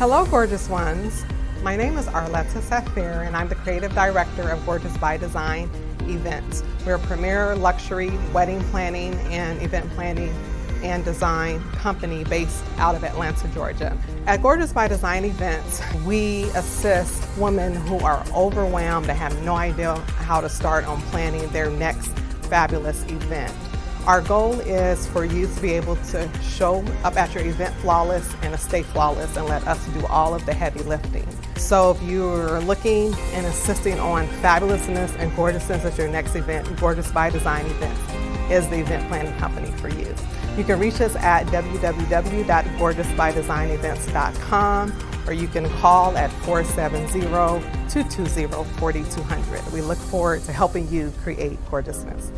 Hello, gorgeous ones. My name is Arletta Saafir, and I'm the creative director of Gorgeous by Design Events. We're a premier luxury wedding planning and event planning and design company based out of Atlanta, Georgia. At Gorgeous by Design Events, we assist women who are overwhelmed and have no idea how to start on planning their next fabulous event. Our goal is for you to be able to show up at your event flawless and stay flawless and let us do all of the heavy lifting. So if you're looking and insisting on fabulousness and gorgeousness at your next event, Gorgeous by Design Events is the event planning company for you. You can reach us at www.gorgeousbydesignevents.com, or you can call at 470-220-4200. We look forward to helping you create gorgeousness.